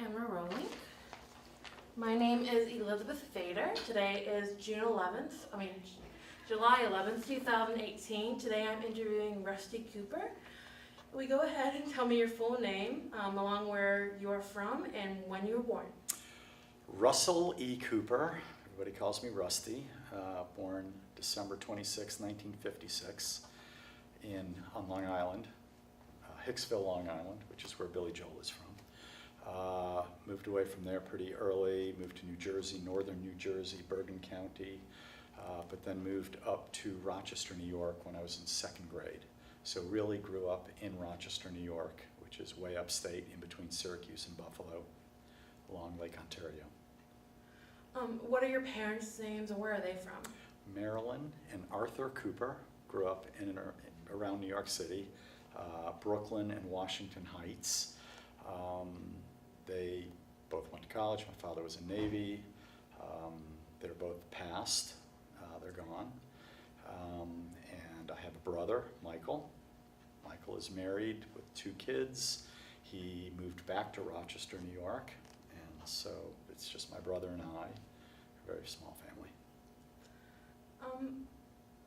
Camera rolling. My name is Elizabeth Faeder. Today is July 11th, 2018. Today I'm interviewing Rusty Cooper. Will you go ahead and tell me your full name, along where you are from and when you were born? Russell E. Cooper, everybody calls me Rusty, born December 26, 1956 on Long Island, Hicksville, Long Island, which is where Billy Joel is from. Moved away from there pretty early, moved to New Jersey, northern New Jersey, Bergen County, but then moved up to Rochester, New York when I was in second grade. So really grew up in Rochester, New York, which is way upstate in between Syracuse and Buffalo, along Lake Ontario. What are your parents' names and where are they from? Marilyn and Arthur Cooper grew up in and around New York City, Brooklyn and Washington Heights. They both went to college. My father was in Navy. They're both passed. They're gone. And I have a brother, Michael. Michael is married with 2 kids. He moved back to Rochester, New York, and so it's just my brother and I, a very small family.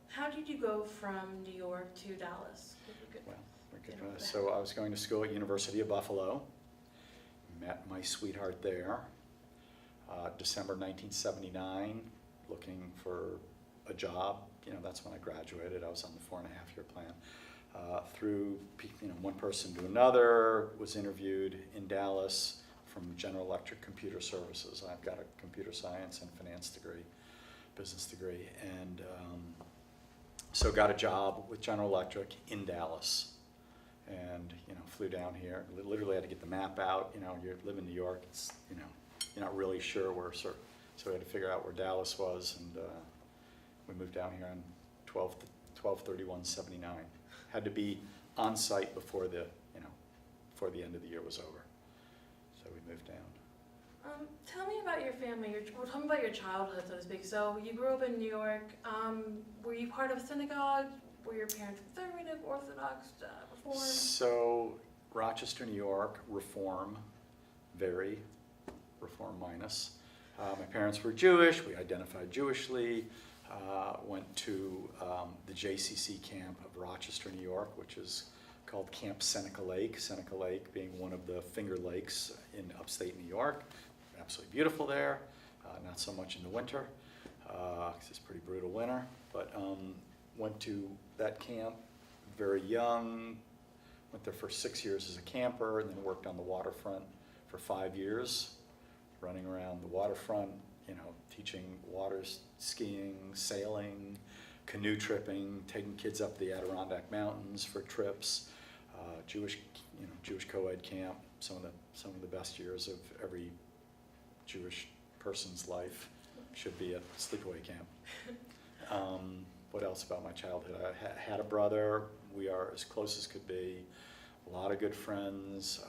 How did you go from New York to Dallas? So I was going to school at University of Buffalo, met my sweetheart there, December 1979, looking for a job. That's when I graduated. I was on the 4.5-year plan. Through one person to another, was interviewed in Dallas from General Electric Computer Services. I've got a computer science and finance degree, business degree, and so got a job with General Electric in Dallas. And flew down here. Literally had to get the map out. You live in New York. It's you're not really sure where. So we had to figure out where Dallas was, and we moved down here on 12/31/79. Had to be on site before the end of the year was over. So we moved down. Tell me about your family. Tell me about your childhood, so to speak. So you grew up in New York. Were you part of a synagogue? Were your parents conservative, Orthodox, Reform? So Rochester, New York, Reform, very Reform minus. My parents were Jewish. We identified Jewishly. Went to the JCC camp of Rochester, New York, which is called Camp Seneca Lake. Seneca Lake being one of the Finger Lakes in upstate New York. Absolutely beautiful there. Not so much in the winter, because it's a pretty brutal winter. But went to that camp very young. Went there for 6 years as a camper, and then worked on the waterfront for 5 years, running around the waterfront, teaching water skiing, sailing, canoe tripping, taking kids up the Adirondack Mountains for trips. Jewish co-ed camp. Some of the best years of every Jewish person's life should be at sleepaway camp. What else about my childhood? I had a brother. We are as close as could be. A lot of good friends.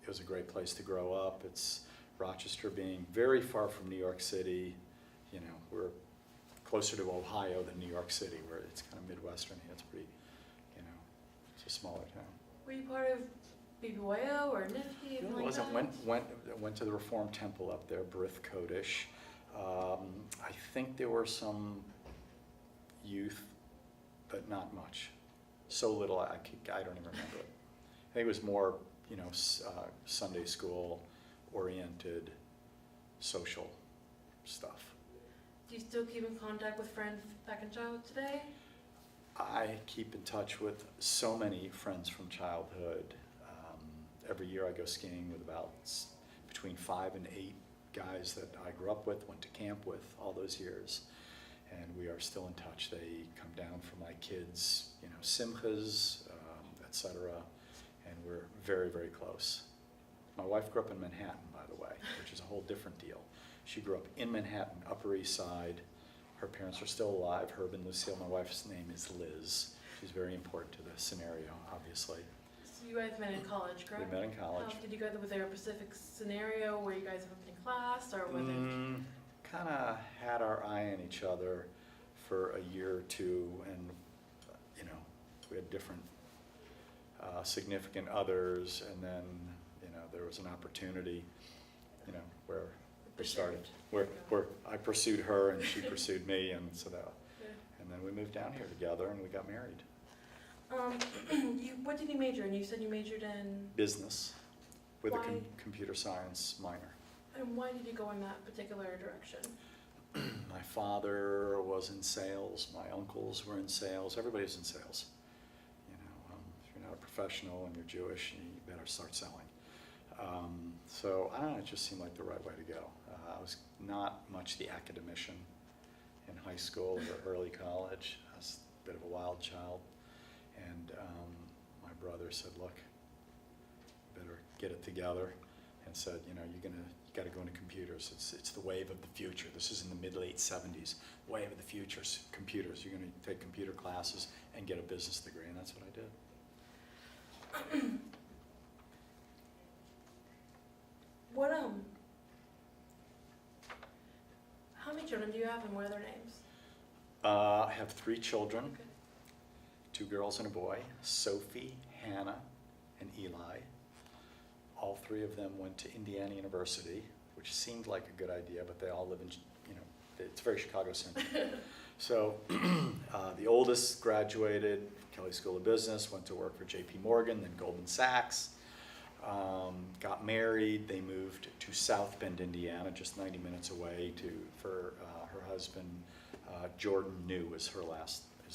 It was a great place to grow up. It's Rochester being very far from New York City. We're closer to Ohio than New York City, where it's kind of Midwestern here. It's pretty, it's a smaller town. Were you part of BBYO or NIFTY? No, it wasn't. Went to the Reform Temple up there, Brith Kodesh. I think there were some youth, but not much. So little, I don't even remember it. I think it was more, Sunday school oriented, social stuff. Do you still keep in contact with friends back in childhood today? I keep in touch with so many friends from childhood. Every year I go skiing with about between 5 and 8 guys that I grew up with, went to camp with all those years. And we are still in touch. They come down for my kids, simchas, etc. And we're very, very close. My wife grew up in Manhattan, by the way, which is a whole different deal. She grew up in Manhattan, Upper East Side. Her parents are still alive, Herb and Lucille. My wife's name is Liz. She's very important to the scenario, obviously. So you guys met in college, correct? We met in college. Did you guys, was there a specific scenario where you guys were in class, or was it? Kind of had our eye on each other for a year or two, and we had different significant others, and then there was an opportunity, you know, where we Pursued. started, where I pursued her and she pursued me, and so that, Yeah. and then we moved down here together and we got married. What did you major in? You said you majored in, Business with a Why? computer science minor. and why did you go in that particular direction? My father was in sales, my uncles were in sales, everybody was in sales. You know, if you're not a professional and you're Jewish, you better start selling. So I don't know, it just seemed like the right way to go. I was not much the academician in high school or early college. I was a bit of a wild child. And my brother said, look, you better get it together, and said, you know, you got to go into computers. It's the wave of the future. This is in the mid-late 70s. Wave of the future, computers. You're going to take computer classes and get a business degree, and that's what I did. What, how many children do you have and what are their names? I have 3 children, Okay. 2 girls and a boy, Sophie, Hannah, and Eli. All 3 of them went to Indiana University, which seemed like a good idea, but they all live in, you know, it's very Chicago-centric. So the oldest graduated from Kelley School of Business, went to work for J.P. Morgan, then Goldman Sachs, got married. They moved to South Bend, Indiana, just 90 minutes away for her husband. Jordan New is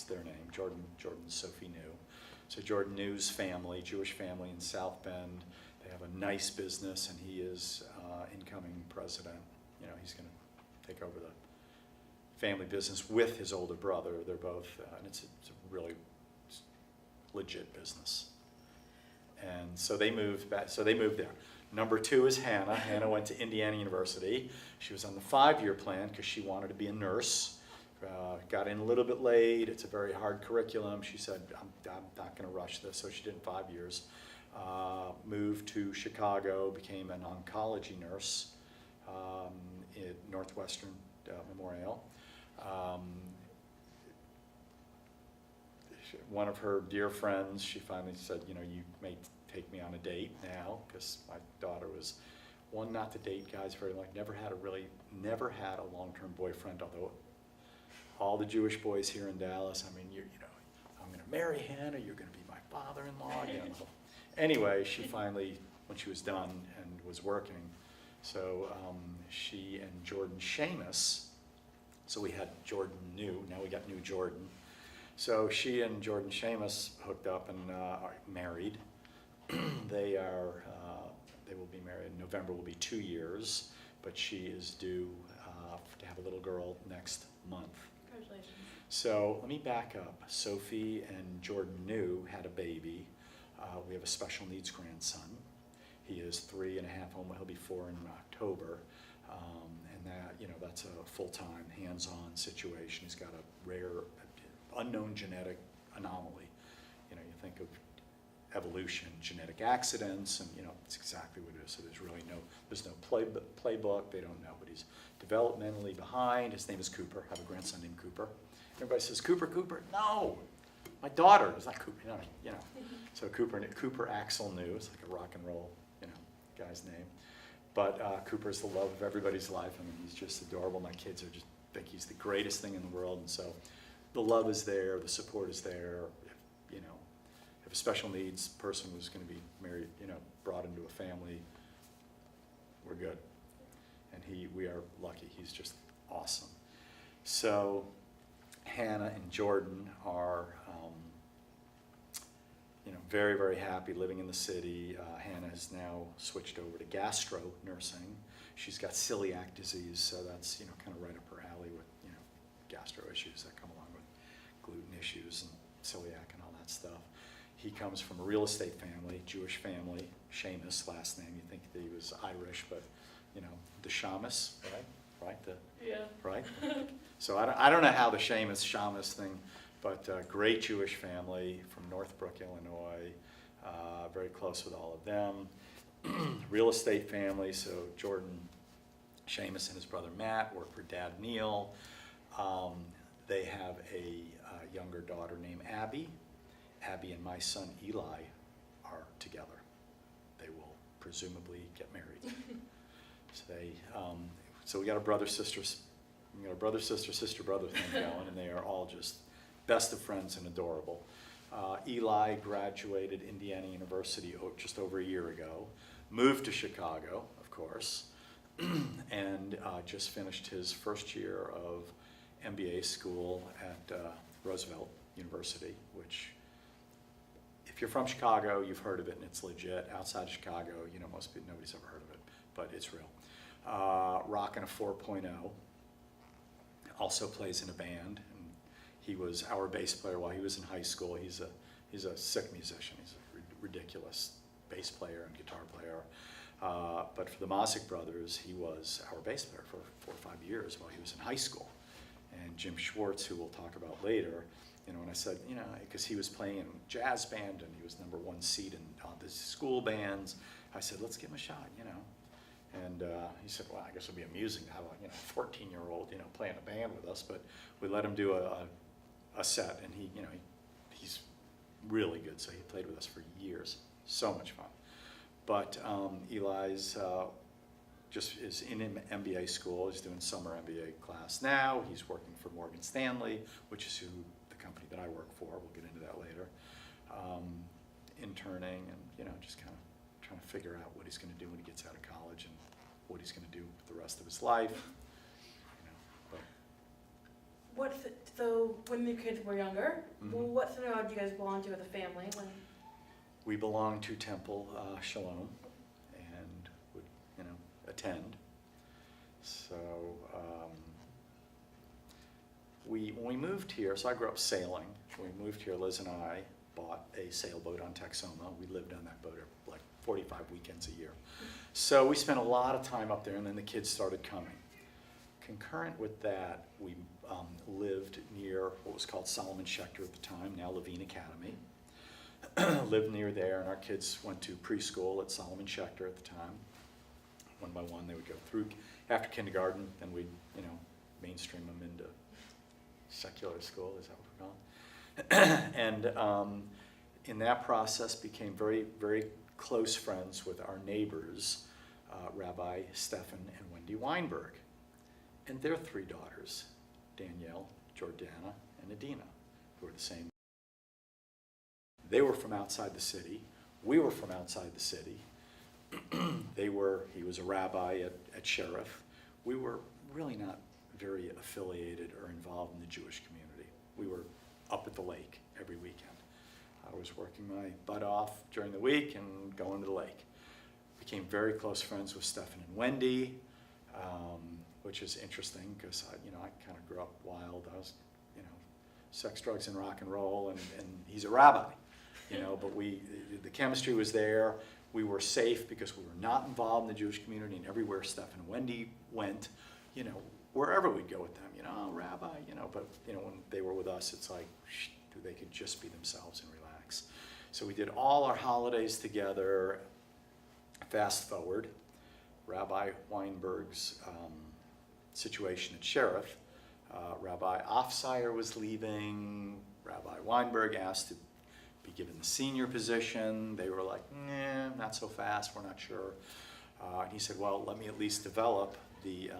their name, Jordan Sophie New. So Jordan New's family, Jewish family in South Bend, they have a nice business, and he is incoming president. You know, he's going to take over the family business with his older brother. They're both, and it's a really legit business. And so they moved back. So they moved there. Number 2 is Hannah. Hannah went to Indiana University. She was on the 5-year plan because she wanted to be a nurse. Got in a little bit late. It's a very hard curriculum. She said, I'm not going to rush this. So she did in 5 years. Moved to Chicago, became an oncology nurse at Northwestern Memorial. One of her dear friends, she finally said, you know, you may take me on a date now, because my daughter was, one, not to date guys very long, never had a long-term boyfriend, although all the Jewish boys here in Dallas, I mean, you know, I'm going to marry Hannah, you're going to be my father-in-law, you know. Anyway, she finally, when she was done and was working, so she and Jordan Seamus, so we had Jordan New, now we got New Jordan. So she and Jordan Seamus hooked up and are married. They will be married in November, will be 2 years, but she is due to have a little girl next month. Congratulations. So let me back up. Sophie and Jordan New had a baby. We have a special needs grandson. He is 3 and a half, he'll be 4 in October. And that, you know, that's a full-time, hands-on situation. He's got a rare, unknown genetic anomaly. You know, you think of evolution, genetic accidents, and you know, it's exactly what it is. So there's no playbook, they don't know, but he's developmentally behind. His name is Cooper. I have a grandson named Cooper. Everybody says, Cooper? No, my daughter is not Cooper, you know. So Cooper Axel New, it's like a rock and roll, you know, guy's name. But Cooper's the love of everybody's life. I mean, he's just adorable. My kids are just think he's the greatest thing in the world, and so the love is there, the support is there. If, you know, if a special needs person was going to be married, you know, brought into a family, we're good. And we are lucky. He's just awesome. So Hannah and Jordan are, you know, very, very happy living in the city. Hannah has now switched over to gastro nursing. She's got celiac disease, so that's, you know, kind of right up her alley with, you know, gastro issues that come along with gluten issues and celiac and all that stuff. He comes from a real estate family, Jewish family, Seamus, last name. You think that he was Irish, but, you know, the Shamus, right? Yeah. Right? So I don't know how the Shamus thing, but great Jewish family from Northbrook, Illinois, very close with all of them. Real estate family, so Jordan Seamus and his brother Matt work for Dad Neil. They have a younger daughter named Abby. Abby and my son Eli are together. They will presumably get married. So we got a brother sister sister brother thing going, and they are all just best of friends and adorable. Eli graduated Indiana University just over a year ago, moved to Chicago, of course, and just finished his first year of MBA school at Roosevelt University, which, if you're from Chicago, you've heard of it and it's legit. Outside of Chicago, most people, nobody's ever heard of it, but it's real. Rocking a 4.0, also plays in a band. And he was our bass player while he was in high school. He's a sick musician. He's a ridiculous bass player and guitar player. But for the Mosick brothers, he was our bass player for 4 or 5 years while he was in high school. And Jim Schwartz, who we'll talk about later, when I said, because he was playing in a jazz band and he was #1 seed in the school bands, I said, let's give him a shot, And he said, well, I guess it'll be amusing to have a 14-year-old, playing a band with us. But we let him do a set, and he's really good. So he played with us for years. So much fun. But Eli's just is in MBA school. He's doing summer MBA class now. He's working for Morgan Stanley, which is the company that I work for. We'll get into that later. Interning and just kind of trying to figure out what he's going to do when he gets out of college and what he's going to do with the rest of his life. So when the kids were younger, Mhm. what synagogue do you guys belong to as a family? We belong to Temple Shalom and would, attend. So when we moved here, so I grew up sailing. When we moved here, Liz and I bought a sailboat on Texoma. We lived on that boat like 45 weekends a year. So we spent a lot of time up there, and then the kids started coming. Concurrent with that, we lived near what was called Solomon Schechter at the time, now Levine Academy. Lived near there, and our kids went to preschool at Solomon Schechter at the time. One by one, they would go through after kindergarten, then we'd, mainstream them into secular school, is that what we're calling? And in that process, became very, very close friends with our neighbors, Rabbi Stefan and Wendy Weinberg, and their 3 daughters, Danielle, Jordana, and Adina, who are the same. They were from outside the city. We were from outside the city. He was a rabbi at Sheriff. We were really not very affiliated or involved in the Jewish community. We were up at the lake every weekend. I was working my butt off during the week and going to the lake. Became very close friends with Stefan and Wendy, which is interesting because I kind of grew up wild. I was, sex, drugs, and rock and roll, and he's a rabbi, but the chemistry was there. We were safe because we were not involved in the Jewish community, and everywhere Stefan and Wendy went, wherever we'd go with them, rabbi, but when they were with us, it's like, they could just be themselves and relax. So we did all our holidays together. Fast forward, Rabbi Weinberg's situation at Sheriff. Rabbi Offsier was leaving. Rabbi Weinberg asked to be given the senior position. They were like, nah, not so fast, we're not sure. And he said, well, let me at least develop the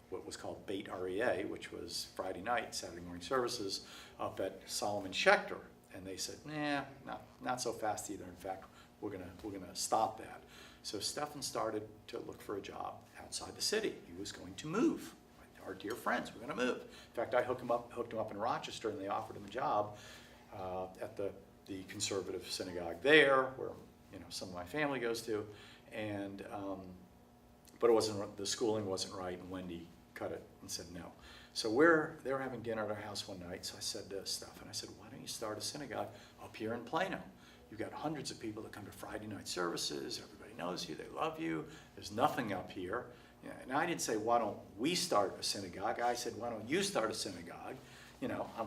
what was called Beit REA, which was Friday night, Saturday morning services up at Solomon Schechter. And they said, nah, not so fast either. In fact, we're gonna stop that. So Stefan started to look for a job outside the city. He was going to move. Our dear friends were going to move. In fact, I hooked him up in Rochester, and they offered him a job at the conservative synagogue there, where some of my family goes to, and but the schooling wasn't right, and Wendy cut it and said no. So they were having dinner at our house one night. So I said to Stefan, why don't you start a synagogue up here in Plano? You've got hundreds of people that come to Friday night services. Everybody knows you. They love you. There's nothing up here. And I didn't say, why don't we start a synagogue? I said, why don't you start a synagogue?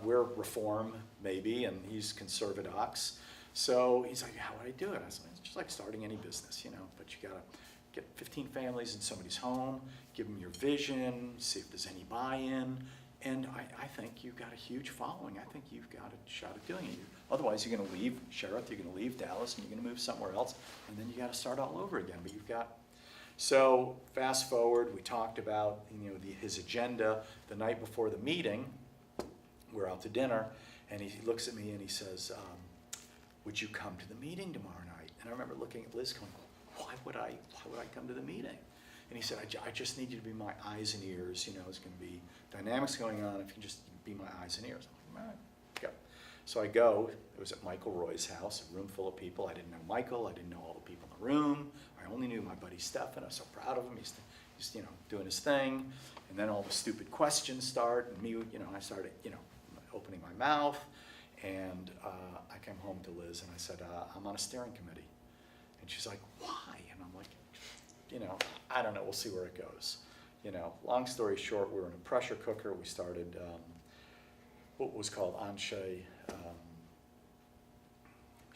We're Reform, maybe, and he's Conservadox. So he's like, how would I do it? I said, it's just like starting any business, but you got to get 15 families in somebody's home, give them your vision, see if there's any buy-in, And I think you've got a huge following. I think you've got a shot at doing it. Otherwise, you're going to leave Sheriff, you're going to leave Dallas, and you're going to move somewhere else, and then you got to start all over again. But you've got, so fast forward, we talked about, you know, his agenda the night before the meeting. We're out to dinner, and he looks at me and he says, would you come to the meeting tomorrow night? And I remember looking at Liz going, why would I come to the meeting? And he said, I just need you to be my eyes and ears. You know, it's going to be dynamics going on. If you just be my eyes and ears. I'm like, all right, go. So I go. It was at Michael Roy's house, a room full of people. I didn't know Michael. I didn't know all the people in the room. I only knew my buddy Stefan. I was so proud of him. He's you know, doing his thing. And then all the stupid questions start. And me, you know, I started, you know, opening my mouth. And I came home to Liz and I said, I'm on a steering committee. And she's like, why? And I'm like, you know, I don't know, we'll see where it goes. You know, long story short, we were in a pressure cooker. We started what was called Anshe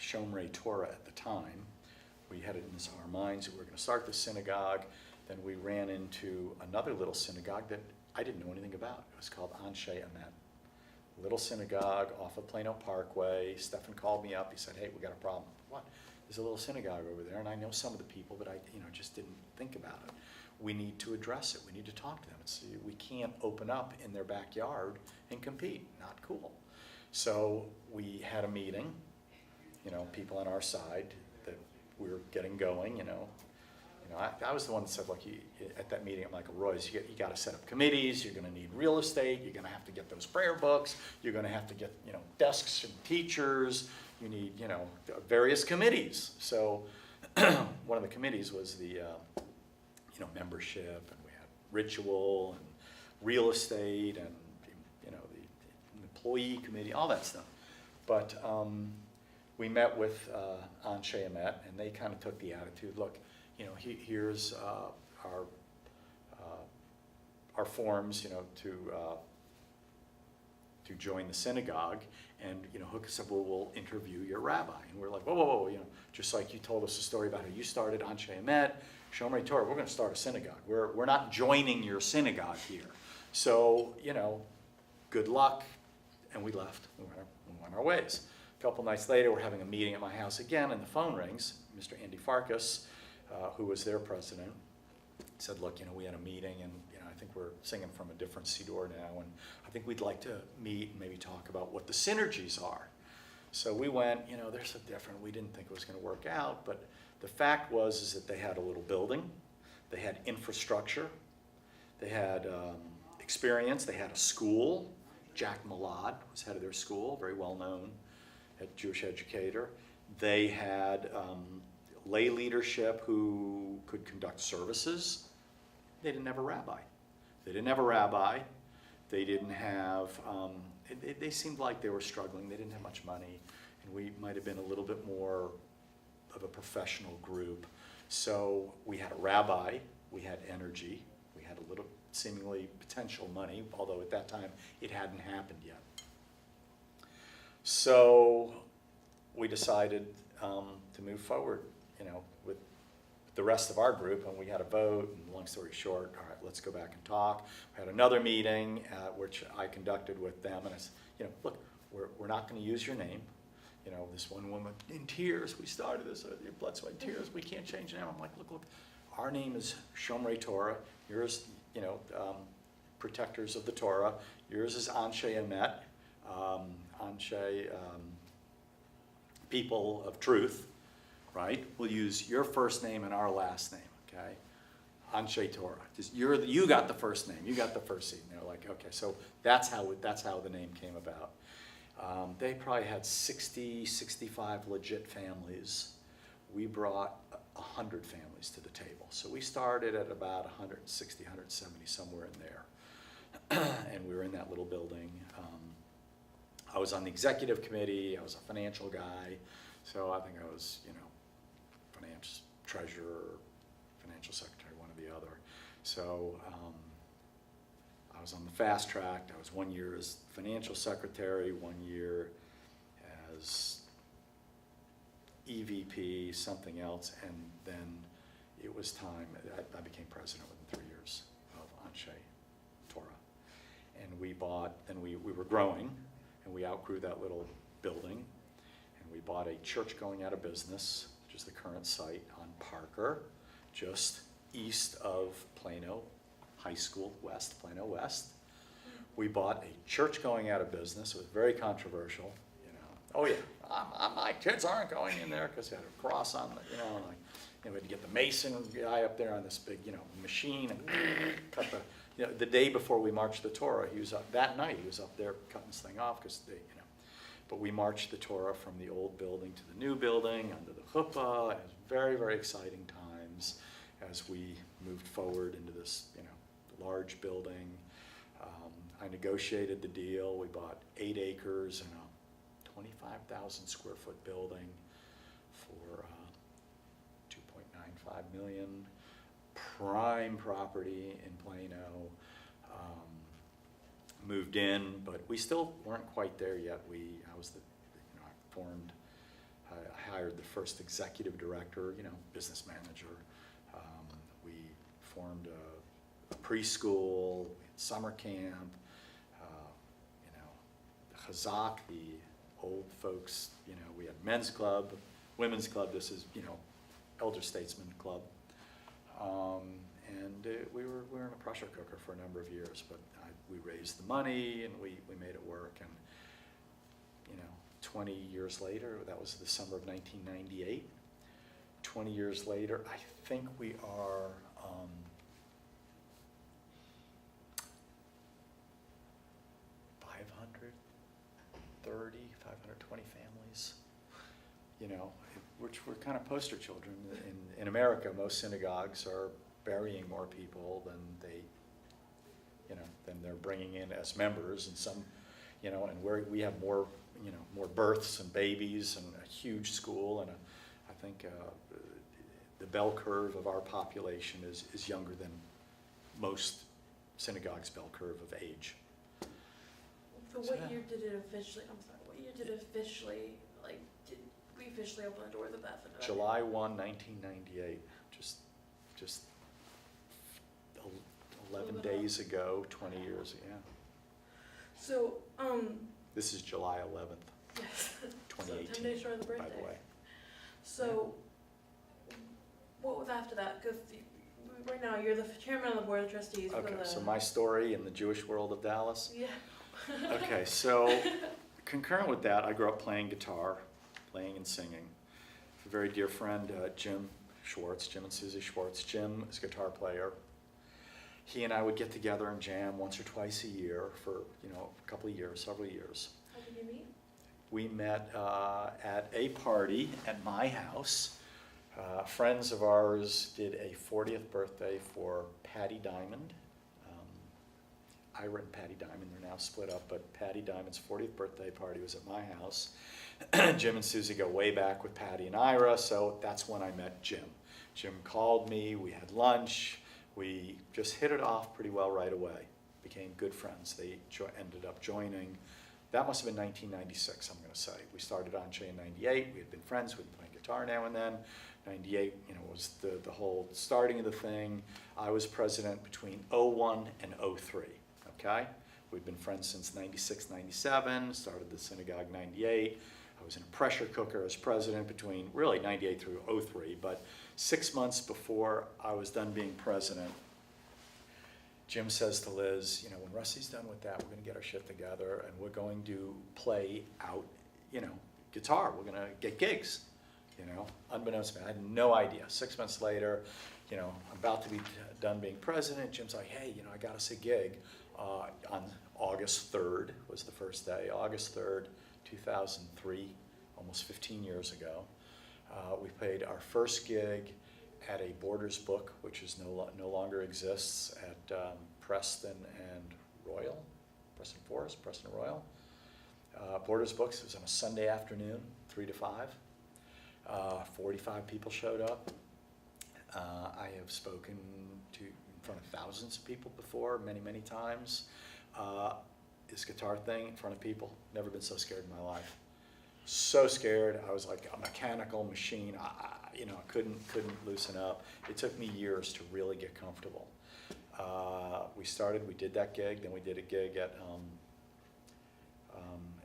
Shomrei Torah at the time. We had it in our minds that we were going to start the synagogue. Then we ran into another little synagogue that I didn't know anything about. It was called Anshe Emet. Little synagogue off of Plano Parkway. Stefan called me up. He said, hey, we got a problem. What? There's a little synagogue over there, and I know some of the people, but I, you know, just didn't think about it. We need to address it. We need to talk to them. We can't open up in their backyard and compete. Not cool. So we had a meeting, you know, people on our side that we were getting going, you know. I was the one that said, look, at that meeting at Michael Roy's, you got to set up committees, you're going to need real estate, you're going to have to get those prayer books, you're going to have to get, you know, desks and teachers, you need, you know, various committees. So one of the committees was the, you know, membership, and we had ritual and real estate and, you know, the employee committee, all that stuff. But we met with Anshe Emet, and they kind of took the attitude, look, you know, here's our forms, you know, to join the synagogue, and, you know, hook us up, we'll interview your rabbi. And we're like, whoa, whoa, whoa, you know, just like you told us a story about how you started Anshe Emet, Shomrei Torah, we're going to start a synagogue. We're not joining your synagogue here. So, you know, good luck. And we left. We went our ways. A couple nights later, we're having a meeting at my house again, and the phone rings. Mr. Andy Farkas, who was their president, said, look, you know, we had a meeting, and, you know, I think we're singing from a different Siddur now, and I think we'd like to meet and maybe talk about what the synergies are. So we went, you know, they're so different. We didn't think it was going to work out, but the fact is that they had a little building, they had infrastructure, they had experience, they had a school. Jack Malad was head of their school, very well known, a Jewish educator. They had lay leadership who could conduct services. They didn't have a rabbi. They didn't have, they seemed like they were struggling. They didn't have much money, and we might have been a little bit more of a professional group. So we had a rabbi, we had energy, we had a little seemingly potential money, although at that time it hadn't happened yet. So we decided to move forward, you know, with the rest of our group, and we had a vote, and long story short, all right, let's go back and talk. We had another meeting, which I conducted with them, and I said, you know, look, we're not going to use your name. You know, this one woman, in tears, we started this, your blood, sweat, and tears, we can't change the name. I'm like, look, our name is Shomrei Torah, yours, you know, protectors of the Torah, yours is Anshe Emet, Anshe, people of truth, right? We'll use your first name and our last name, okay? Anshe Torah. Just you got the first name. You got the first seat. And they're like, okay, so that's how the name came about. They probably had 60, 65 legit families. We brought 100 families to the table. So we started at about 160, 170, somewhere in there. And we were in that little building. I was on the executive committee. I was a financial guy. So I think I was, you know, finance treasurer, financial secretary, one or the other. So I was on the fast track. I was 1 year as financial secretary, 1 year as EVP, something else, and then it was time. I became president within 3 years of Anshe Torah. And we we were growing, and we outgrew that little building, and we bought a church going out of business, which is the current site on Parker, just east of Plano High School West, Plano West. We bought a church going out of business. It was very controversial, you know. Oh yeah, my kids aren't going in there because they had a cross on the, you know, like, we had to get the mason guy up there on this big, you know, machine and cut the, you know, the day before we marched the Torah, he was up, that night he was up there cutting this thing off because they, you know, but we marched the Torah from the old building to the new building under the chuppah. It was very, very exciting times as we moved forward into this, you know, large building. I negotiated the deal. We bought 8 acres and a 25,000 square foot building for 2.95 million. Prime property in Plano. Moved in, but we still weren't quite there yet. I hired the first executive director, you know, business manager. We formed a preschool, summer camp, you know, the Chazak, the old folks, you know, we had men's club, women's club, this is, you know, elder statesman club. We were in a pressure cooker for a number of years, but we raised the money and we made it work. And, you know, 20 years later, that was the summer of 1998. 20 years later, I think we are 520 families, you know, which were kind of poster children. In America, most synagogues are burying more people than they're bringing in as members, and some, you know, and we have more, you know, more births and babies and a huge school, and I think the bell curve of our population is younger than most synagogues' bell curve of age. So what year did it officially, I'm sorry, what year did it officially, like, did we officially open the doors of that synagogue? July 1, 1998, just 11 days ago, 20 years, yeah. So, This is July 11th, yes. 2018, So 10 days short of the birthday. by the way. So, what was after that? Because right now you're the chairman of the board of trustees for Okay, the... so my story in the Jewish world of Dallas. Yeah. Okay, so concurrent with that, I grew up playing guitar, playing and singing. A very dear friend, Jim Schwartz, Jim and Susie Schwartz. Jim is a guitar player. He and I would get together and jam once or twice a year for, you know, a couple of years, several years. How did you meet? We met at a party at my house. Friends of ours did a 40th birthday for Patty Diamond. Ira and Patty Diamond, they're now split up, but Patty Diamond's 40th birthday party was at my house. Jim and Susie go way back with Patty and Ira, so that's when I met Jim. Jim called me, we had lunch, we just hit it off pretty well right away, became good friends. They ended up joining. That must have been 1996, I'm going to say. We started Anshe in 98, we had been friends, we'd been playing guitar now and then. 98, you know, was the whole starting of the thing. I was president between 01 and 03. Okay, we've been friends since 96, 97, started the synagogue 98. I was in a pressure cooker as president between really 98 through 03, but 6 months before I was done being president, Jim says to Liz, you know, when Rusty's done with that, we're going to get our shit together and we're going to play out, you know, guitar. We're going to get gigs, you know, unbeknownst to me. I had no idea. 6 months later, you know, I'm about to be done being president. Jim's like, hey, you know, I got us a gig. On August 3rd was the first day, August 3rd, 2003, almost 15 years ago. We played our first gig at a Borders Book, which is no longer exists, at Preston and Royal, Preston Forest, Preston Royal. Borders Books, it was on a Sunday afternoon, 3 to 5. 45 people showed up. I have spoken to in front of thousands of people before, many, many times. This guitar thing in front of people, never been so scared in my life. So scared, I was like a mechanical machine. I couldn't loosen up. It took me years to really get comfortable. We did that gig, then we did a gig at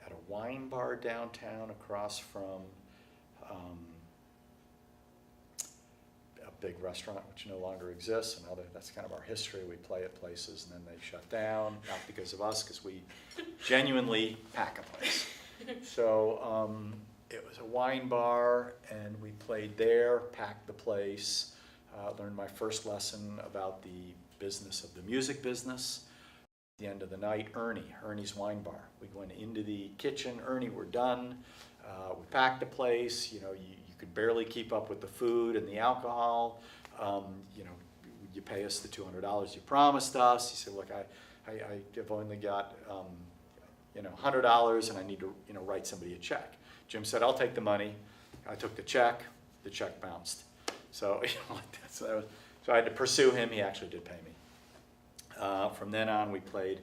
a wine bar downtown across from a big restaurant which no longer exists, and that's kind of our history. We play at places and then they shut down, not because of us, because we genuinely pack a place. So it was a wine bar, and we played there, packed the place, learned my first lesson about the business of the music business. At the end of the night, Ernie's Wine Bar. We went into the kitchen, Ernie, we're done. We packed the place, you could barely keep up with the food and the alcohol. You pay us the $200 you promised us. He said, look, I've only got $100 and I need to write somebody a check. Jim said, I'll take the money. I took the check bounced. So, so I had to pursue him. He actually did pay me. From then on, we played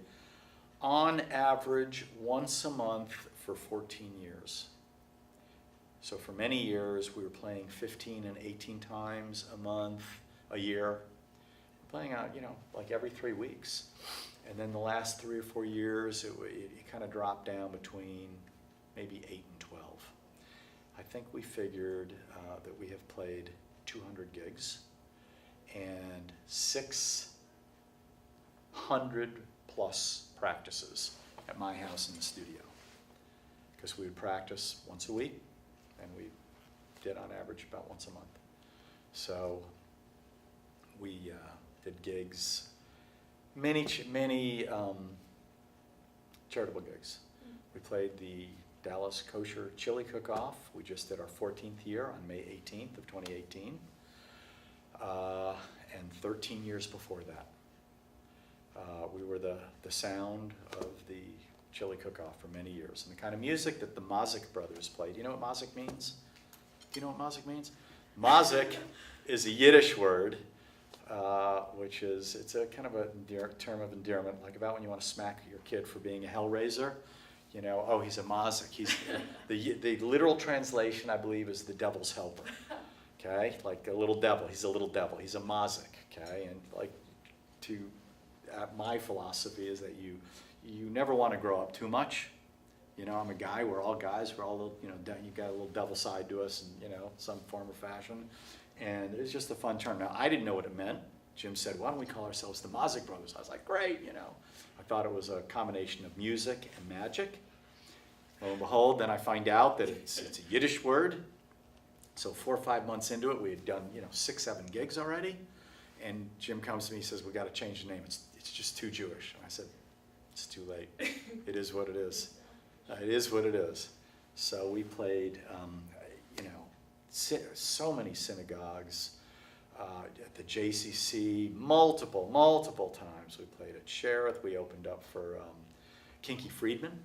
on average once a month for 14 years. So for many years, we were playing 15 and 18 times a year, playing out, like every 3 weeks. And then the last 3 or 4 years, it kind of dropped down between maybe 8 and 12. I think we figured that we have played 200 gigs and 600 plus practices at my house in the studio, because we would practice once a week, and we did on average about once a month. So we did gigs, many charitable gigs. We played the Dallas Kosher Chili Cook-Off. We just did our 14th year on May 18th of 2018. And 13 years before that. We were the sound of the Chili Cook-Off for many years. And the kind of music that the Mazik brothers played. You know what Mazik means? Do you know what Mazik means? Mazik is a Yiddish word, which is, it's a kind of a term of endearment, like about when you want to smack your kid for being a hellraiser. Oh, he's a Mazik. He's the literal translation, I believe, is the devil's helper. Okay, like a little devil. He's a little devil. He's a Mazik. Okay, and like my philosophy is that you never want to grow up too much. I'm a guy. We're all guys. We're all you've got a little devil side to us, in some form or fashion. And it's just a fun term. Now, I didn't know what it meant. Jim said, "Why don't we call ourselves the Mazik Brothers?" I was like, "Great!" I thought it was a combination of music and magic. Lo and behold, then I find out that it's a Yiddish word. So 4 or 5 months into it, we had done 6, 7 gigs already, and Jim comes to me and says, "We got to change the name. It's just too Jewish." And I said, "It's too late. It is what it is. It is what it is." So we played, so many synagogues at the JCC, multiple times. We played at Sheriff. We opened up for Kinky Friedman.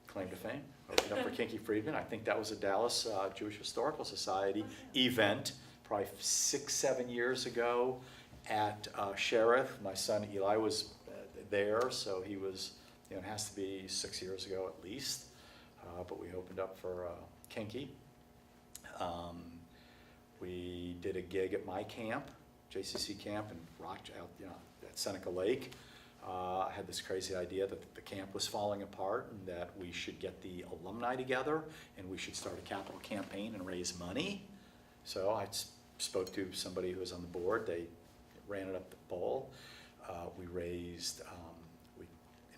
Claim to fame. Opened up for Kinky Friedman. I think that was a Dallas Jewish Historical Society event, probably 6, 7 years ago at Sheriff. My son Eli was there, so he was, it has to be 6 years ago at least. But we opened up for Kinky. We did a gig at my camp, JCC camp in at Seneca Lake. I had this crazy idea that the camp was falling apart and that we should get the alumni together and we should start a capital campaign and raise money. So I spoke to somebody who was on the board. They ran it up the bowl. We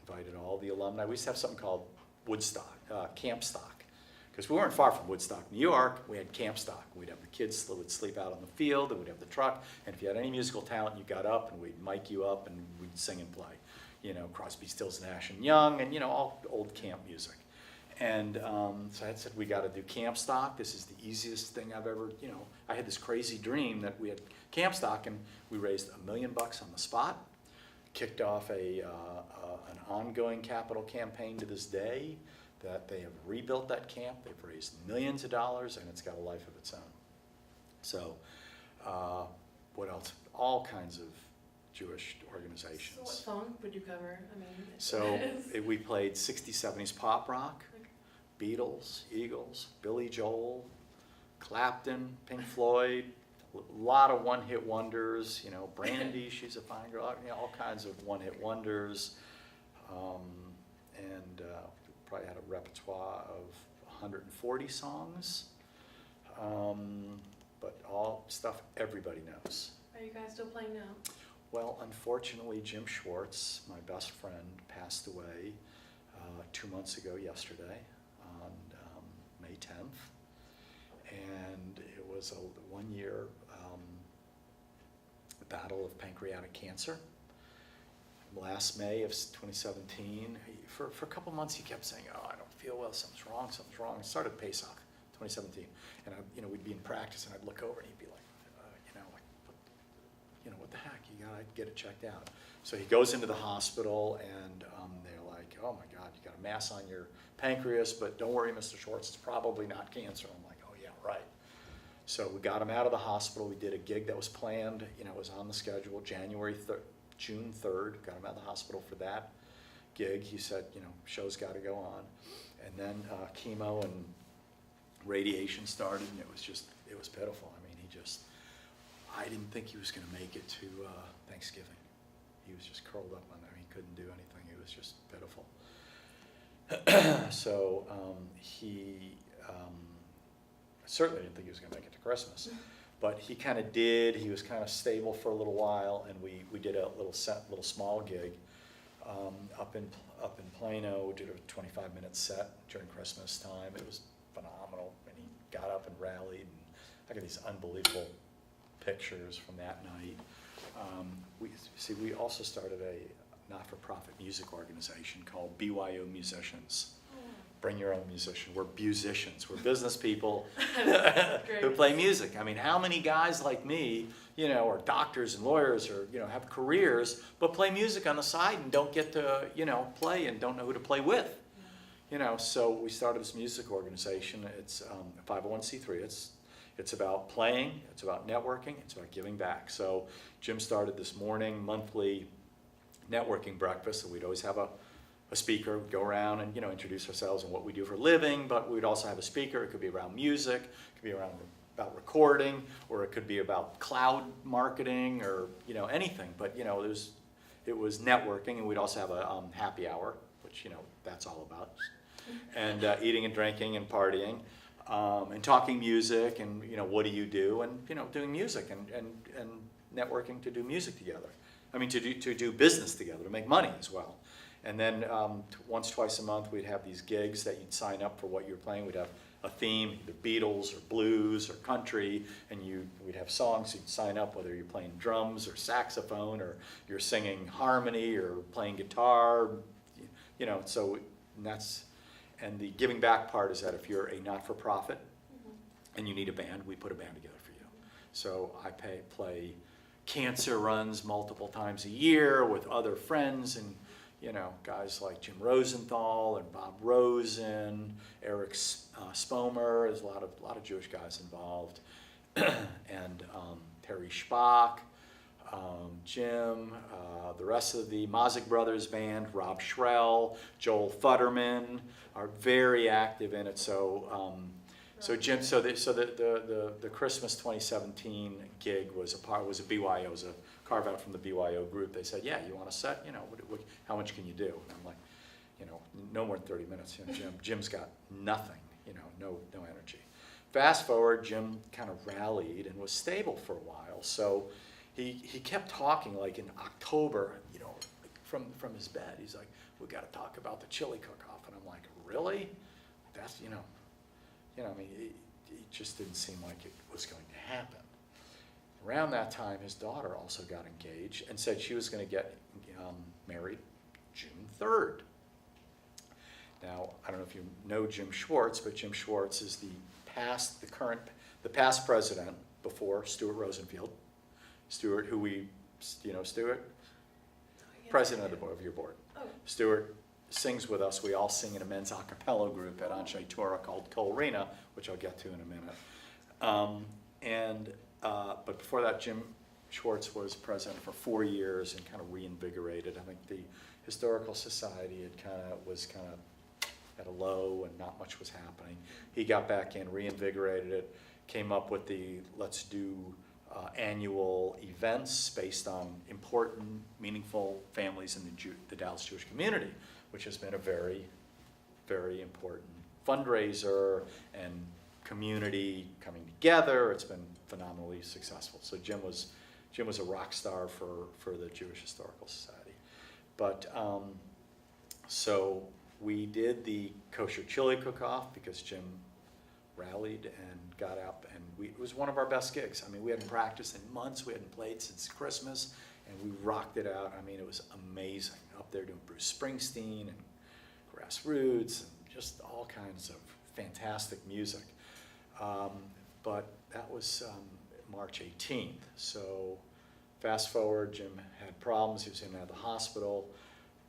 invited all the alumni. We used to have something called Woodstock, Camp Stock. Because we weren't far from Woodstock, New York. We had Camp Stock. We'd have the kids that would sleep out on the field, and we'd have the truck. And if you had any musical talent, you got up, and we'd mic you up, and we'd sing and play. Crosby, Stills, Nash and Young, and all old camp music. And so I said, we got to do Camp Stock. This is the easiest thing I've ever. I had this crazy dream that we had Camp Stock, and we raised $1 million on the spot. Kicked off an ongoing capital campaign to this day. That they have rebuilt that camp, they've raised millions of dollars, and it's got a life of its own. So, what else? All kinds of Jewish organizations. So what song would you cover? We played 60s, 70s pop rock, Beatles, Eagles, Billy Joel, Clapton, Pink Floyd, lot of one-hit wonders, you know, Brandy, she's a fine girl, you know, all kinds of one-hit wonders. And we probably had a repertoire of 140 songs, but all stuff everybody knows. Are you guys still playing now? Well, unfortunately, Jim Schwartz, my best friend, passed away 2 months ago yesterday on May 10th. And it was a 1-year battle of pancreatic cancer. Last May of 2017, for a couple months he kept saying, "Oh, I don't feel well, something's wrong, something's wrong." It started Pesach, 2017. And we'd be in practice and I'd look over and he'd be like, what the heck, you gotta get it checked out. So he goes into the hospital and they're like, "Oh my God, you got a mass on your pancreas, but don't worry, Mr. Schwartz, it's probably not cancer." I'm like, "Oh yeah, right." So we got him out of the hospital. We did a gig that was planned, it was on the schedule, June 3rd, got him out of the hospital for that gig. He said, show's got to go on. And then chemo and radiation started, and it was pitiful. I mean, I didn't think he was going to make it to Thanksgiving. He was just curled up on there. He couldn't do anything. It was just pitiful. So he certainly didn't think he was going to make it to Christmas. But he kind of did. He was kind of stable for a little while, and we did a little small gig up in Plano. Did a 25-minute set during Christmas time. It was phenomenal, and he got up and rallied. And I got these unbelievable pictures from that night. We also started a not-for-profit music organization called BYO Musicians. Bring your own musician. We're musicians. We're business people who play music. I mean, how many guys like me, are doctors and lawyers or, have careers, but play music on the side and don't get to, play and don't know who to play with? So we started this music organization. It's a 501c3. It's about playing, it's about networking, it's about giving back. So Jim started this morning monthly networking breakfast, and we'd always have a speaker. We'd go around and introduce ourselves and what we do for a living, but we'd also have a speaker. It could be around music, it could be about recording, or it could be about cloud marketing, or anything. But it was networking, and we'd also have a happy hour, which that's all about, and eating and drinking and partying. And talking music, and what do you do, and doing music and networking to do music together. I mean, to do business together, to make money as well. And then once, twice a month, we'd have these gigs that you'd sign up for what you're playing. We'd have a theme, either Beatles or blues or country, and we'd have songs. You'd sign up whether you're playing drums or saxophone, or you're singing harmony or playing guitar. So that's. And the giving back part is that if you're a not-for-profit and you need a band, we put a band together for you. So I play cancer runs multiple times a year with other friends, and guys like Jim Rosenthal and Bob Rosen, Eric Spomer. There's a lot of Jewish guys involved, and Terry Schbach, Jim, the rest of the Mazik Brothers band, Rob Schrell, Joel Futterman are very active in it. So Jim, the Christmas 2017 gig was a BYO, was a carve out from the BYO group. They said, "Yeah, you want a set? How much can you do?" And I'm like, no more than 30 minutes. Jim's got nothing. No energy. Fast forward, Jim kind of rallied and was stable for a while. So he kept talking, like in October, from his bed. He's like, "We got to talk about the chili cook-off." And I'm like, "Really? That's I mean, it just didn't seem like it was going to happen." Around that time, his daughter also got engaged and said she was going to get married June 3rd. Now, I don't know if you know Jim Schwartz, but Jim Schwartz is the past president before Stuart Rosenfield. Stuart, who Stuart? President of your board. Oh. Stuart sings with us. We all sing in a men's a cappella group at Anshe Torah called Kol Rina, which I'll get to in a minute. But before that, Jim Schwartz was president for 4 years and kind of reinvigorated. I think the Historical Society was kind of at a low and not much was happening. He got back in, reinvigorated it, came up with the let's do annual events based on important, meaningful families in the Dallas Jewish community, which has been a very, very important fundraiser and community coming together. It's been phenomenally successful. So Jim was a rock star for the Jewish Historical Society. But so we did the kosher chili cook-off because Jim rallied and got up, and it was one of our best gigs. I mean, we hadn't practiced in months. We hadn't played since Christmas, and we rocked it out. I mean, it was amazing. Up there doing Bruce Springsteen and Grassroots and just all kinds of fantastic music. But that was March 18th. So fast forward, Jim had problems. He was in and out of the hospital.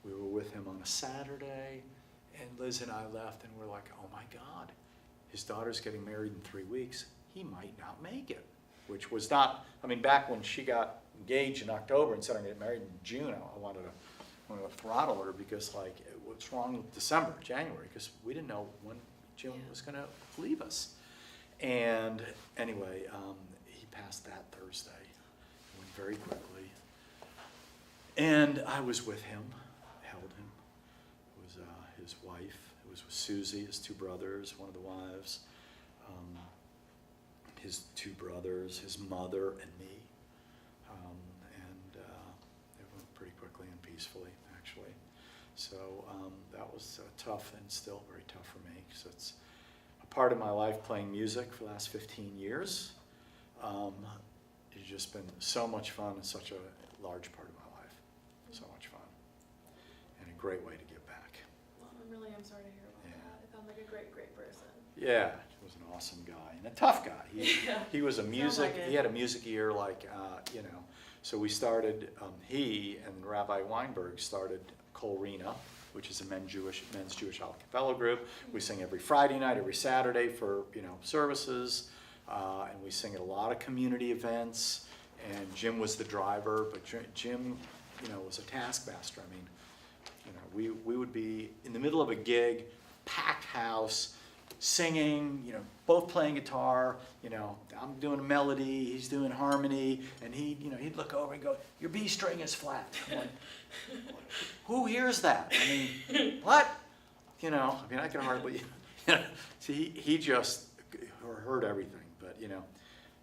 We were with him on a Saturday, and Liz and I left, and we're like, oh my God, his daughter's getting married in 3 weeks. He might not make it, which was not, I mean, back when she got engaged in October and said I'm getting married in June, I wanted to throttle her because, like, what's wrong with December, January? Because we didn't know when Jim was going to leave us. And anyway, he passed that Thursday. It went very quickly. And I was with him, held him. It was his wife. It was with Susie, his two brothers, one of the wives, his two brothers, his mother, and me. And it went pretty quickly and peacefully, actually. So that was tough and still very tough for me. So it's a part of my life, playing music for the last 15 years. It's just been so much fun and such a large part of my life. So much fun. And a great way to give back. Well, I'm sorry to hear about that. It sounds like a great person. Yeah, he was an awesome guy and a tough guy. He was he had a music ear like, you know. So we started, he and Rabbi Weinberg started Kolrina, which is a men's Jewish a cappella group. We sing every Friday night, every Saturday for, you know, services. And we sing at a lot of community events. And Jim was the driver, but Jim, you know, was a taskmaster. I mean, you know, we would be in the middle of a gig, packed house, singing, you know, both playing guitar, you know, I'm doing a melody, he's doing harmony, and he'd look over and go, your B string is flat. I'm like, who hears that? I mean, what? You know, I mean, I can hardly, see, he just heard everything, but, you know,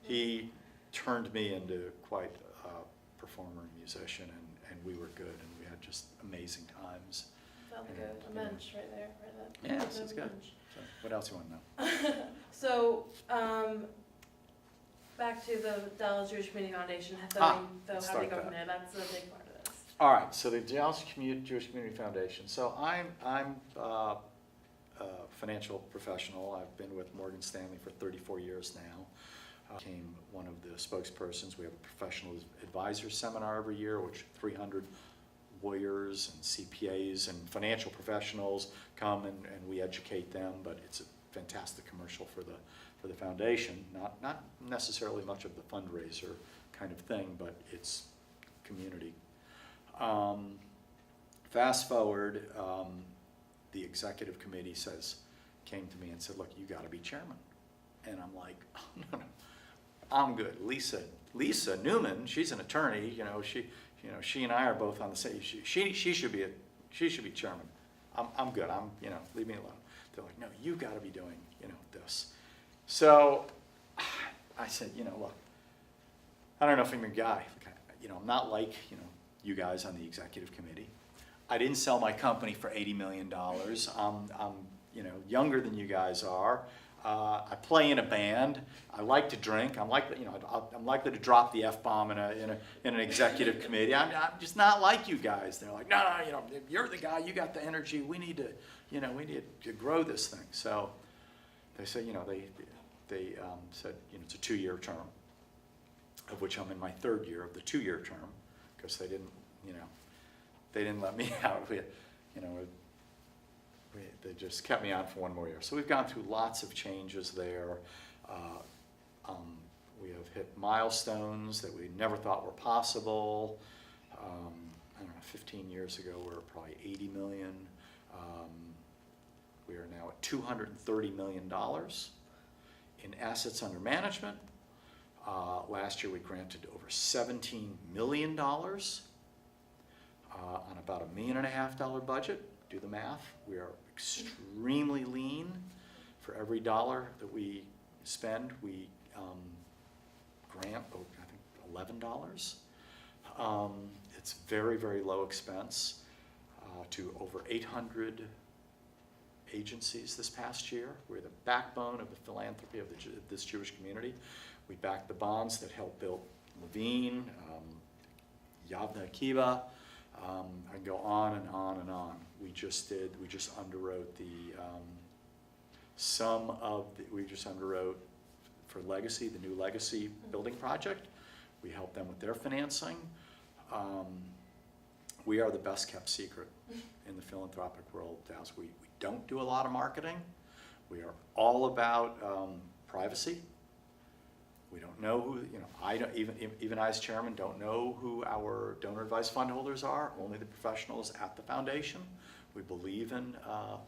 he turned me into quite a performer and musician, and we were good, and we had just amazing times. Sounds good. A mensch right there. Yeah, it's good. So what else you want to know? So, back to the Dallas Jewish Community Foundation. How do you go from there? That's a big part of this. All right, so the Dallas Jewish Community Foundation. So I'm a financial professional. I've been with Morgan Stanley for 34 years now. Became one of the spokespersons. We have a professional advisor seminar every year, which 300 lawyers and CPAs and financial professionals come and we educate them, but it's a fantastic commercial for the foundation. Not necessarily much of the fundraiser kind of thing, but it's community. Fast forward, the executive committee came to me and said, look, you got to be chairman. And I'm like, oh, no, I'm good. Lisa Newman, she's an attorney, she and I are both on the same. She should be chairman. I'm good. Leave me alone. They're like, no, you got to be doing, this. So I said, look, I don't know if I'm your guy. I'm not like, you guys on the executive committee. I didn't sell my company for $80 million. I'm younger than you guys are. I play in a band. I like to drink. I'm likely to drop the F-bomb in an executive committee. I'm just not like you guys. They're like, no, you're the guy. You got the energy. We need to grow this thing. So they said, they said, it's a 2-year term, of which I'm in my 3rd year of the 2-year term, because they didn't let me out. They just kept me on for 1 more year. So we've gone through lots of changes there. We have hit milestones that we never thought were possible. 15 years ago we were probably 80 million. We are now at $230 million in assets under management. Last year we granted over $17 million on about $1.5 million budget. Do the math. We are extremely lean. For every dollar that we spend, we grant, I think, $11. It's very, very low expense to over 800 agencies this past year. We're the backbone of the philanthropy of this Jewish community. We back the bonds that helped build Levine, Yavne Akiva. I can go on and on and on. We just underwrote we just underwrote for Legacy, the new Legacy building project. We helped them with their financing. We are the best kept secret in the philanthropic world, Dallas. We don't do a lot of marketing. We are all about privacy. We don't know who, I don't, even I as chairman don't know who our donor advised fund holders are, only the professionals at the foundation. We believe in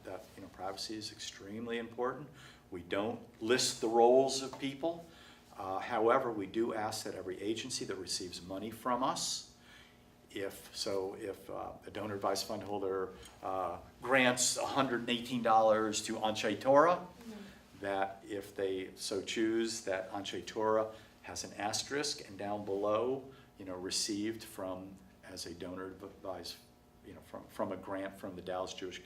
that privacy is extremely important. We don't list the roles of people. However, we do ask that every agency that receives money from us, if a donor advised fund holder grants $118 to Anshe Torah, that if they so choose, that Anshe Torah has an asterisk and down below, received from as a donor advised, from a grant from the Dallas Jewish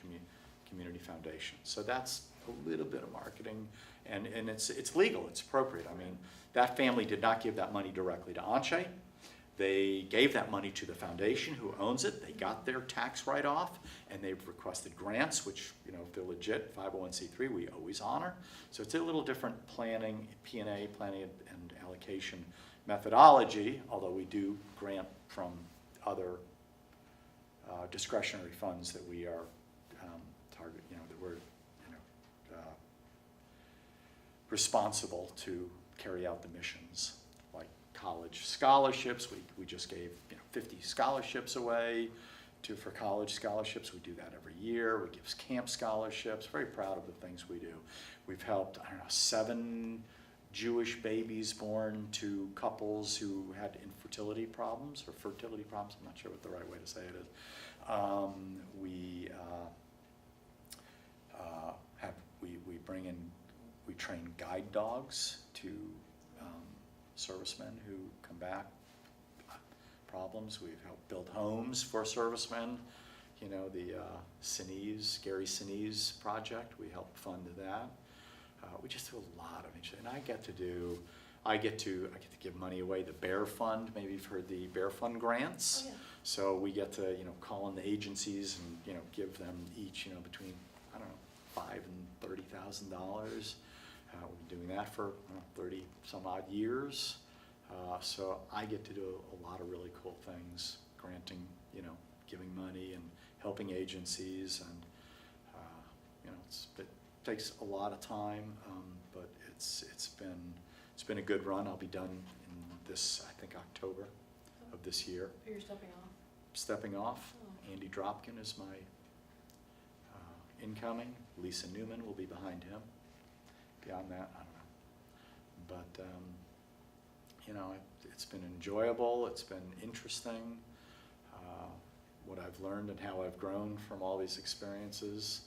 Community Foundation. So that's a little bit of marketing, and it's legal, it's appropriate. I mean, that family did not give that money directly to Anshe. They gave that money to the foundation who owns it. They got their tax write-off, and they've requested grants, which, if they're legit 501c3, we always honor. So it's a little different planning, P&A, planning and allocation methodology, although we do grant from other discretionary funds that we are target, that we're responsible to carry out the missions. College scholarships, we just gave 50 scholarships away for college scholarships. We do that every year. We give camp scholarships. Very proud of the things we do. We've helped 7 Jewish babies born to couples who had infertility problems or fertility problems. I'm not sure what the right way to say it is. We train guide dogs to servicemen who come back, problems. We've helped build homes for servicemen. The Gary Sinise project, we help fund that. We just do a lot of interesting, and I get to give money away. The Bear Fund, maybe you've heard the Bear Fund grants. Oh, yeah. So we get to call in the agencies and give them each between $5,000 and $30,000. We've been doing that for 30 some odd years. So I get to do a lot of really cool things, granting, giving money and helping agencies, and it takes a lot of time, but it's been a good run. I'll be done in this, I think, October of this year. You're stepping off? Stepping off. Oh. Andy Dropkin is my incoming. Lisa Newman will be behind him. Beyond that, I don't know. But, it's been enjoyable. It's been interesting. What I've learned and how I've grown from all these experiences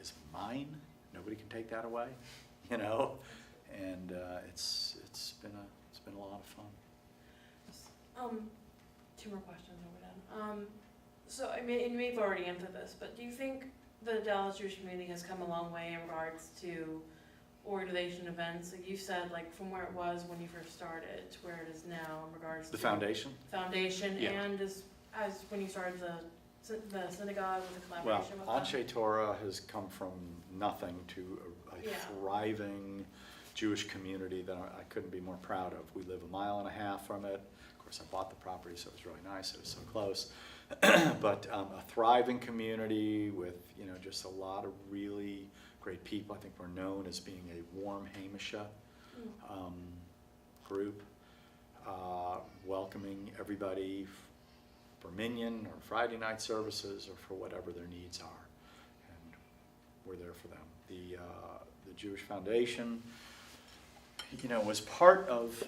is mine. Nobody can take that away, And it's been a lot of fun. 2 more questions and we're done. So, and you may have already answered this, but do you think the Dallas Jewish community has come a long way in regards to organization events? Like you said, from where it was when you first started to where it is now in regards to The foundation? Foundation, Yeah. and as when you started the synagogue with the collaboration with Anshe Torah has come from nothing to a thriving Jewish community that I couldn't be more proud of. We live 1.5 miles from it. Of course, I bought the property, so it was really nice. It was so close. But a thriving community with just a lot of really great people. I think we're known as being a warm Hamisha group, welcoming everybody for Minyan or Friday night services or for whatever their needs are, and we're there for them. The Jewish Foundation, was part of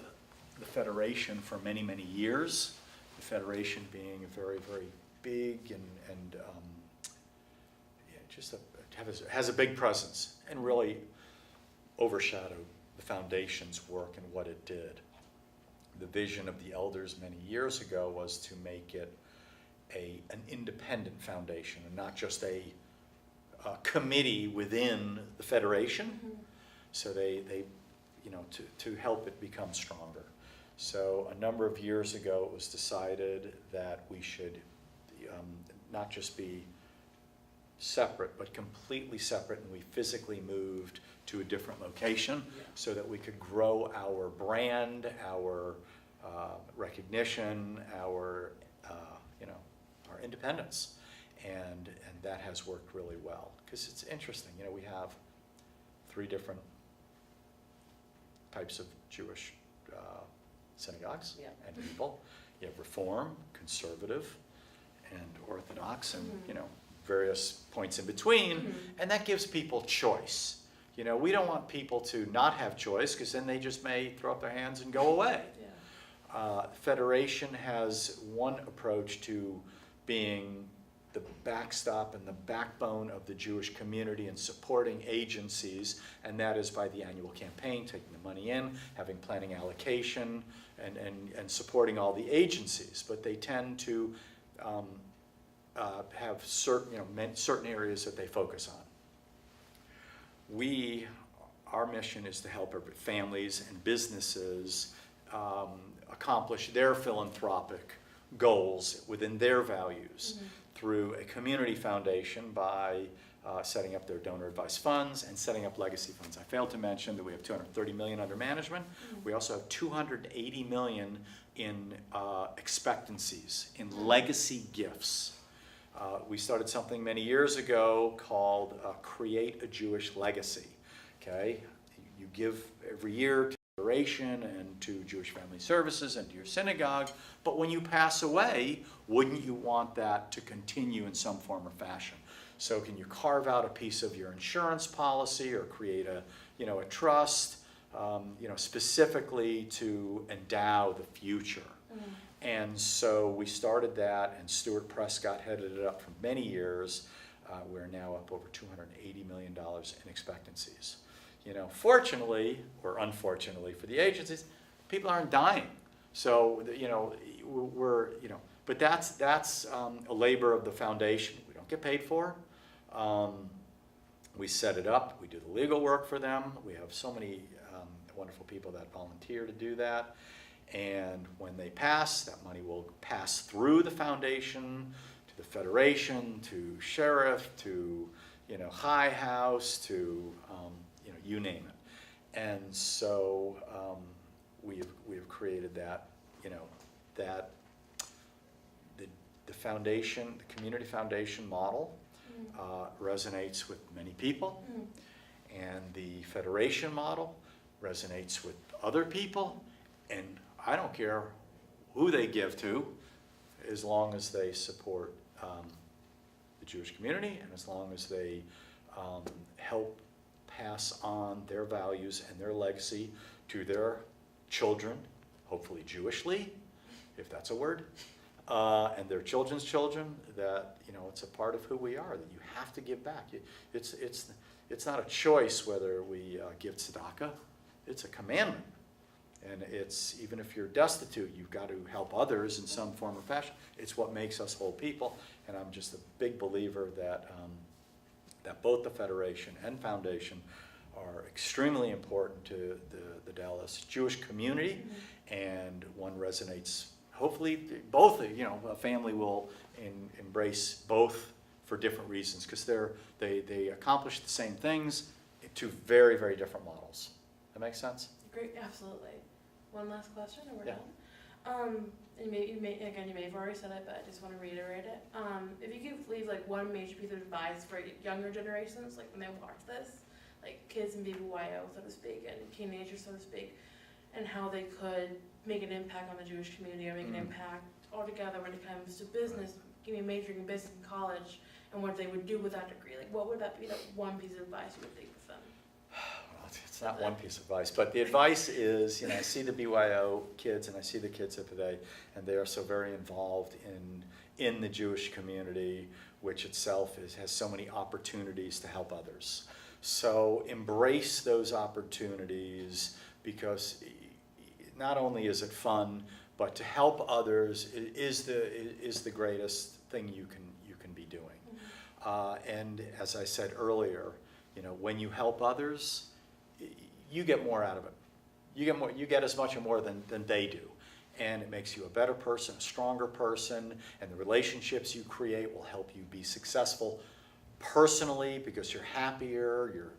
the Federation for many, many years. The Federation being very, very big and yeah, just has a big presence and really overshadowed the Foundation's work and what it did. The vision of the elders many years ago was to make it an independent foundation and not just a committee within the Federation. Mm-hmm. So they you know, to help it become stronger. So a number of years ago, it was decided that we should not just be separate, but completely separate, and we physically moved to a different location so that we could grow our brand, our recognition, our you know, our independence, and that has worked really well. Because it's interesting, you know, we have 3 different types of Jewish synagogues and people. You have Reform, Conservative, and Orthodox, and you know, various points in between, and that gives people choice. You know, we don't want people to not have choice, because then they just may throw up their hands and go away. Federation has one approach to being the backstop and the backbone of the Jewish community and supporting agencies, and that is by the annual campaign, taking the money in, having planning allocation, and supporting all the agencies. But they tend to have certain, you know, certain areas that they focus on. Our mission is to help families and businesses accomplish their philanthropic goals within their values through a community foundation by setting up their donor advised funds and setting up legacy funds. I failed to mention that we have $230 million under management. We also have $280 million in expectancies, in legacy gifts. We started something many years ago called Create a Jewish Legacy. Okay, you give every year to Federation and to Jewish Family Services and to your synagogue, but when you pass away, wouldn't you want that to continue in some form or fashion? So can you carve out a piece of your insurance policy or create a, you know, a trust, you know, specifically to endow the future? And so we started that, and Stuart Prescott headed it up for many years. We're now up over $280 million in expectancies. You know, fortunately or unfortunately for the agencies, people aren't dying. So, you know, you know, but that's a labor of the foundation. We don't get paid for. We set it up. We do the legal work for them. We have so many wonderful people that volunteer to do that. And when they pass, that money will pass through the foundation to the Federation, to Sheriff, to, you know, High House, to you know, you name it. And so we have created that, you know, that the foundation, the community foundation model resonates with many people, and the Federation model resonates with other people, and I don't care who they give to, as long as they support the Jewish community, and as long as they help pass on their values and their legacy to their children, hopefully Jewishly, if that's a word, and their children's children, that, you know, it's a part of who we are, that you have to give back. It's not a choice whether we give tzedakah, it's a commandment. And it's, even if you're destitute, you've got to help others in some form or fashion. It's what makes us whole people. And I'm just a big believer that, that both the Federation and Foundation are extremely important to the Dallas Jewish community. And one resonates, hopefully both, you know, a family will embrace both for different reasons, because they accomplish the same things to very, very different models. That makes sense? Great, absolutely. One last question, and we're Yeah. done. And you may have already said it, but I just want to reiterate it. If you could leave like one major piece of advice for younger generations, like when they watch this, like kids and BBYO, so to speak, and teenagers, so to speak, and how they could make an impact on the Jewish community or make an impact altogether when it comes to business, majoring in business in college, and what they would do with that degree, like what would that be, that one piece of advice you would leave with them? it's not one piece of advice, but the advice is, I see the BYO kids and I see the kids of today, and they are so very involved in the Jewish community, which itself has so many opportunities to help others. So embrace those opportunities, because not only is it fun, but to help others is the greatest thing you can be doing. And as I said earlier, when you help others, you get more out of it. You get as much or more than they do. And it makes you a better person, a stronger person, and the relationships you create will help you be successful personally, because you're happier,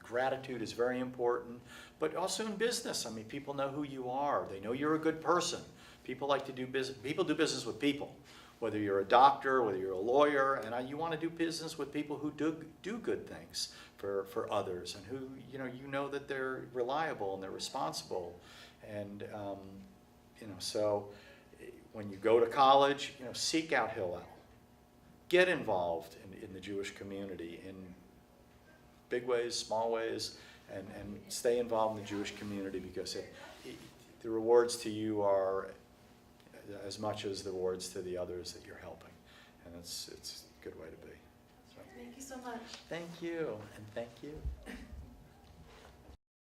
gratitude is very important, but also in business. I mean, people know who you are. They know you're a good person. People like to do business. People do business with people, whether you're a doctor, whether you're a lawyer, and you want to do business with people who do good things for others, and who, you know that they're reliable and they're responsible. And, so when you go to college, seek out Hillel. Get involved in the Jewish community in big ways, small ways, and stay involved in the Jewish community, because the rewards to you are as much as the rewards to the others that you're helping. And it's a good way to be. So. Thank you so much. Thank you, and thank you.